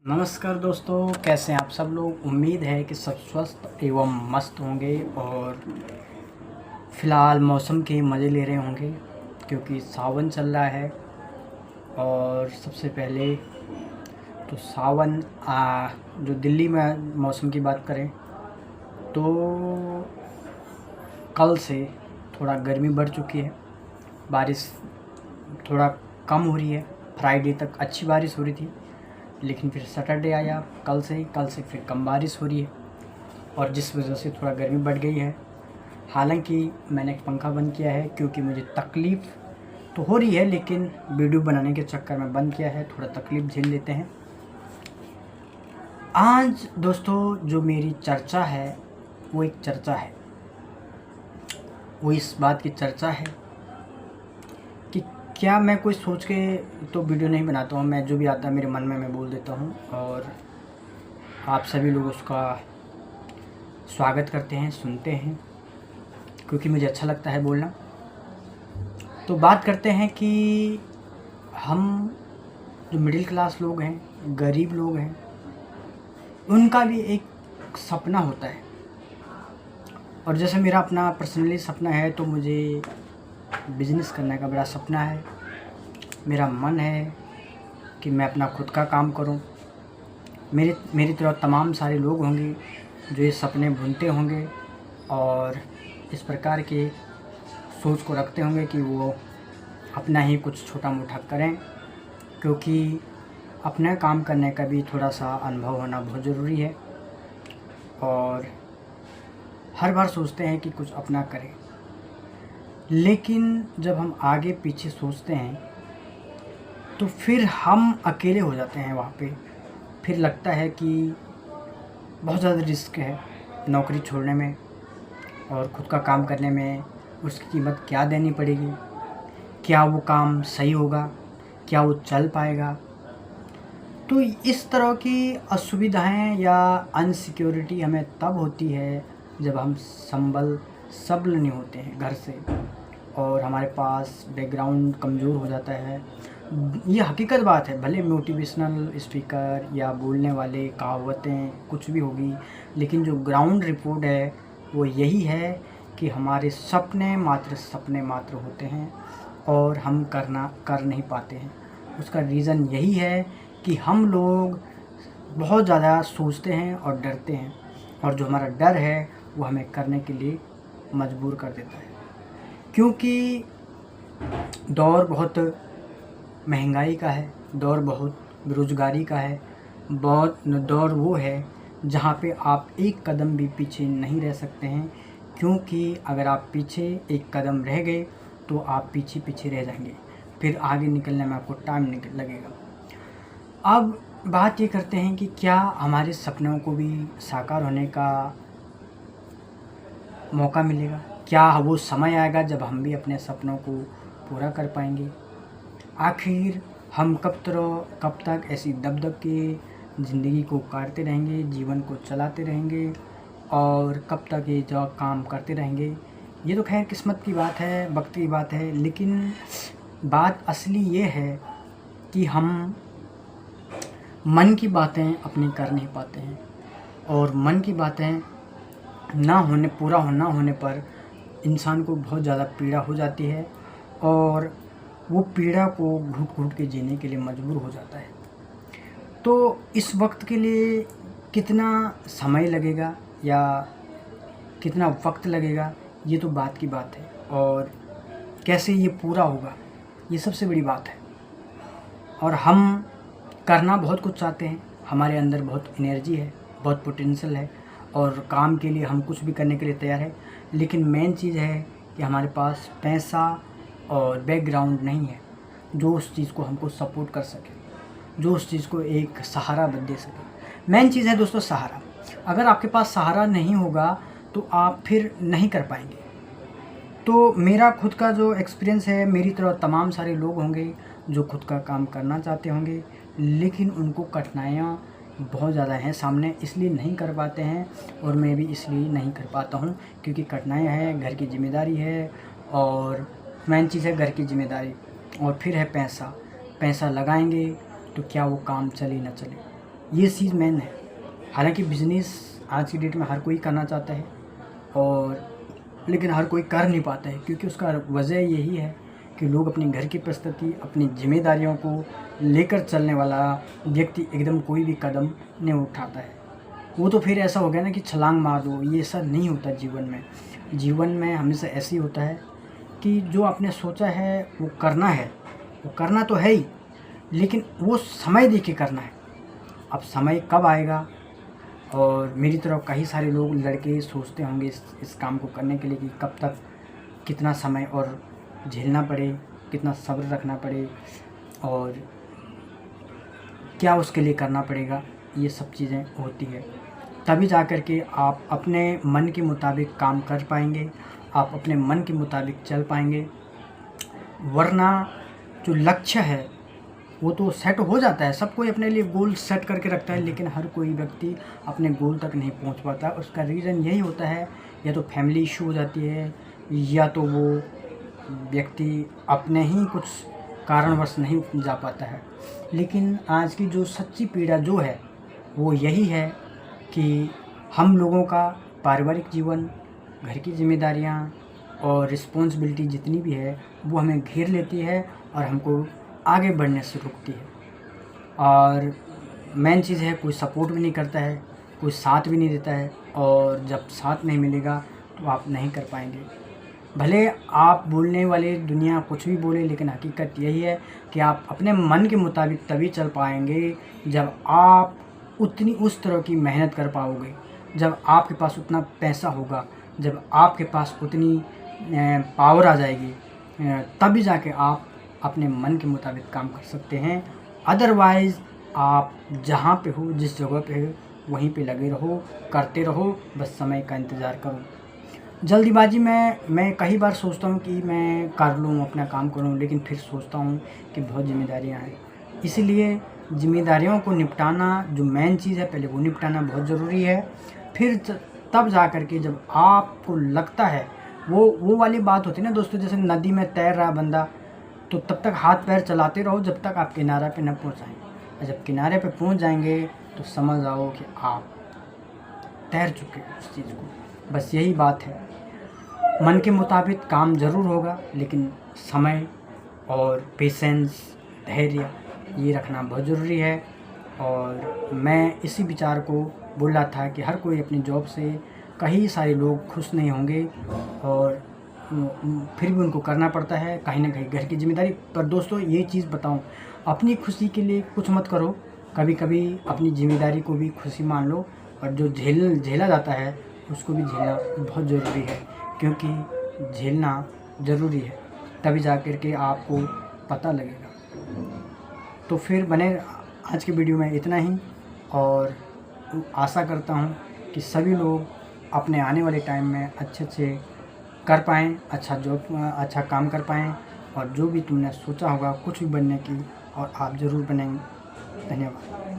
नमस्कार दोस्तों, कैसे हैं आप सब लोग। उम्मीद है कि सब स्वस्थ एवं मस्त होंगे और फ़िलहाल मौसम के मज़े ले रहे होंगे क्योंकि सावन चल रहा है। और सबसे पहले तो सावन जो दिल्ली में मौसम की बात करें तो कल से थोड़ा गर्मी बढ़ चुकी है, बारिश थोड़ा कम हो रही है। फ्राइडे तक अच्छी बारिश हो रही थी, लेकिन फिर सैटरडे आया कल से फिर कम बारिश हो रही है और जिस वजह से थोड़ा गर्मी बढ़ गई है। हालांकि मैंने एक पंखा बंद किया है क्योंकि मुझे तकलीफ़ तो हो रही है, लेकिन वीडियो बनाने के चक्कर में बंद किया है। थोड़ा तकलीफ़ झेल लेते हैं। आज दोस्तों जो मेरी चर्चा है वो एक चर्चा है, वो इस बात की चर्चा है कि क्या मैं कोई सोच के तो वीडियो नहीं बनाता हूँ। मैं जो भी आता है मेरे मन में मैं बोल देता हूँ और आप सभी लोग उसका स्वागत करते हैं, सुनते हैं, क्योंकि मुझे अच्छा लगता है बोलना। तो बात करते हैं कि हम जो मिडिल क्लास लोग हैं, गरीब लोग हैं, उनका भी एक सपना होता है। और जैसे मेरा अपना पर्सनली सपना है तो मुझे बिज़नेस करने का बड़ा सपना है। मेरा मन है कि मैं अपना खुद का काम करूं। मेरी तरह तमाम सारे लोग होंगे जो ये सपने बुनते होंगे और इस प्रकार के सोच को रखते होंगे कि वो अपना ही कुछ छोटा मोटा करें, क्योंकि अपना काम करने का भी थोड़ा सा अनुभव होना बहुत ज़रूरी है। और हर बार सोचते हैं कि कुछ अपना करें, लेकिन जब हम आगे पीछे सोचते हैं तो फिर हम अकेले हो जाते हैं वहाँ पे। फिर लगता है कि बहुत ज़्यादा रिस्क है नौकरी छोड़ने में और ख़ुद का काम करने में। उसकी कीमत क्या देनी पड़ेगी, क्या वो काम सही होगा, क्या वो चल पाएगा। तो इस तरह की असुविधाएं या अनसिक्योरिटी हमें तब होती है जब हम सबल नहीं होते हैं घर से और हमारे पास बैकग्राउंड कमज़ोर हो जाता है। ये हकीकत बात है, भले मोटिवेशनल स्पीकर या बोलने वाले कहावतें कुछ भी होगी, लेकिन जो ग्राउंड रिपोर्ट है वो यही है कि हमारे सपने मात्र होते हैं और हम कर नहीं पाते हैं। उसका रीज़न यही है कि हम लोग बहुत ज़्यादा सोचते हैं और डरते हैं, और जो हमारा डर है वो हमें करने के लिए मजबूर कर देता है। क्योंकि दौर बहुत महंगाई का है, दौर बहुत बेरोज़गारी का है, बहुत दौर वो है जहाँ पे आप एक कदम भी पीछे नहीं रह सकते हैं, क्योंकि अगर आप पीछे एक कदम रह गए तो आप पीछे रह जाएंगे, फिर आगे निकलने में आपको टाइम लगेगा। अब बात ये करते हैं कि क्या हमारे सपनों को भी साकार होने का मौका मिलेगा, क्या वो समय आएगा जब हम भी अपने सपनों को पूरा कर पाएंगे। आखिर हम कब तक ऐसी दब के ज़िंदगी को काटते रहेंगे, जीवन को चलाते रहेंगे और कब तक ये जो काम करते रहेंगे। ये तो खैर किस्मत की बात है, वक्त की बात है, लेकिन बात असली ये है कि हम मन की बातें अपनी कर नहीं पाते हैं और मन की बातें पूरा ना होने पर इंसान को बहुत ज़्यादा पीड़ा हो जाती है और वो पीड़ा को घुट के जीने के लिए मजबूर हो जाता है। तो इस वक्त के लिए कितना समय लगेगा या कितना वक्त लगेगा, ये तो बात की बात है, और कैसे ये पूरा होगा ये सबसे बड़ी बात है। और हम करना बहुत कुछ चाहते हैं, हमारे अंदर बहुत एनर्जी है, बहुत पोटेंशियल है और काम के लिए हम कुछ भी करने के लिए तैयार है, लेकिन मेन चीज़ है कि हमारे पास पैसा और बैकग्राउंड नहीं है जो उस चीज़ को हमको सपोर्ट कर सके, जो उस चीज़ को एक सहारा दे सके। मेन चीज़ है दोस्तों सहारा। अगर आपके पास सहारा नहीं होगा तो आप फिर नहीं कर पाएंगे। तो मेरा खुद का जो एक्सपीरियंस है, मेरी तरह तमाम सारे लोग होंगे जो खुद का काम करना चाहते होंगे, लेकिन उनको कठिनाइयाँ बहुत ज़्यादा हैं सामने, इसलिए नहीं कर पाते हैं। और मैं भी इसलिए नहीं कर पाता हूँ क्योंकि कठिनाइयाँ हैं, घर की जिम्मेदारी है, और मेन चीज़ है घर की जिम्मेदारी, और फिर है पैसा लगाएंगे तो क्या वो काम चले ना चले। ये चीज़ मेन है। हालांकि बिजनेस आज की डेट में हर कोई करना चाहता है और लेकिन हर कोई कर नहीं पाता है, क्योंकि उसका वजह यही है कि लोग अपने घर की परिस्थिति, अपनी जिम्मेदारियों को लेकर चलने वाला व्यक्ति एकदम कोई भी कदम नहीं उठाता है। वो तो फिर ऐसा हो गया ना कि छलांग मार दो, ये ऐसा नहीं होता जीवन में। जीवन में हमेशा ऐसे ही होता है कि जो आपने सोचा है वो करना तो है ही, लेकिन वो समय दे के करना है। अब समय कब आएगा, और मेरी तरह कई सारे लोग लड़के सोचते होंगे इस काम को करने के लिए कि कब तक, कितना समय और झेलना पड़े, कितना सब्र रखना पड़े और क्या उसके लिए करना पड़ेगा। ये सब चीज़ें होती है, तभी जा कर के आप अपने मन के मुताबिक काम कर पाएंगे, आप अपने मन के मुताबिक चल पाएंगे। वरना जो लक्ष्य है वो तो सेट हो जाता है, सब कोई अपने लिए गोल सेट करके रखता है, लेकिन हर कोई व्यक्ति अपने गोल तक नहीं पहुंच पाता। उसका रीज़न यही होता है, या तो फैमिली इशू हो जाती है, या तो वो व्यक्ति अपने ही कुछ कारणवश नहीं जा पाता है। लेकिन आज की जो सच्ची पीड़ा जो है वो यही है कि हम लोगों का पारिवारिक जीवन, घर की जिम्मेदारियाँ और रिस्पॉन्सिबिलिटी जितनी भी है वो हमें घेर लेती है और हमको आगे बढ़ने से रुकती है। और मेन चीज़ है, कोई सपोर्ट भी नहीं करता है, कोई साथ भी नहीं देता है, और जब साथ नहीं मिलेगा तो आप नहीं कर पाएंगे। भले आप बोलने वाले दुनिया कुछ भी बोले, लेकिन हकीकत यही है कि आप अपने मन के मुताबिक तभी चल पाएंगे जब आप उतनी उस तरह की मेहनत कर पाओगे, जब आपके पास उतना पैसा होगा, जब आपके पास उतनी पावर आ जाएगी, तभी जाके आप अपने मन के मुताबिक काम कर सकते हैं। अदरवाइज़ आप जहाँ पे हो, जिस जगह पे हो, वहीं पे लगे रहो, करते रहो, बस समय का इंतज़ार करो। जल्दीबाजी में मैं कई बार सोचता हूँ कि मैं कर लूँ, अपना काम करूँ, लेकिन फिर सोचता हूँ कि बहुत जिम्मेदारियाँ हैं। इसीलिए जिम्मेदारियों को निपटाना, जो मेन चीज़ है पहले वो निपटाना बहुत ज़रूरी है। फिर तब जा कर के जब आपको लगता है, वो वाली बात होती है ना दोस्तों, जैसे नदी में तैर रहा बंदा, तो तब तक हाथ पैर चलाते रहो जब तक आप किनारे पे न पहुँच जाएँ, और जब किनारे पे पहुँच जाएंगे तो समझ आओ कि आप तैर चुके हो उस चीज़ को। बस यही बात है, मन के मुताबिक काम ज़रूर होगा, लेकिन समय और पेशेंस, धैर्य ये रखना बहुत ज़रूरी है। और मैं इसी विचार को बोल रहा था कि हर कोई अपनी जॉब से, कई सारे लोग खुश नहीं होंगे और फिर भी उनको करना पड़ता है कहीं ना कहीं घर की जिम्मेदारी। पर दोस्तों ये चीज़ बताऊं, अपनी खुशी के लिए कुछ मत करो, कभी कभी अपनी जिम्मेदारी को भी खुशी मान लो, और जो झेला जाता है उसको भी झेलना बहुत ज़रूरी है, क्योंकि झेलना ज़रूरी है, तभी जा कर के आपको पता लगेगा। तो फिर बने आज की वीडियो में इतना ही, और आशा करता हूँ कि सभी लोग अपने आने वाले टाइम में अच्छे कर पाएँ, अच्छा काम कर पाएँ, और जो भी तुमने सोचा होगा कुछ भी बनने की, और आप ज़रूर बनेंगे। धन्यवाद।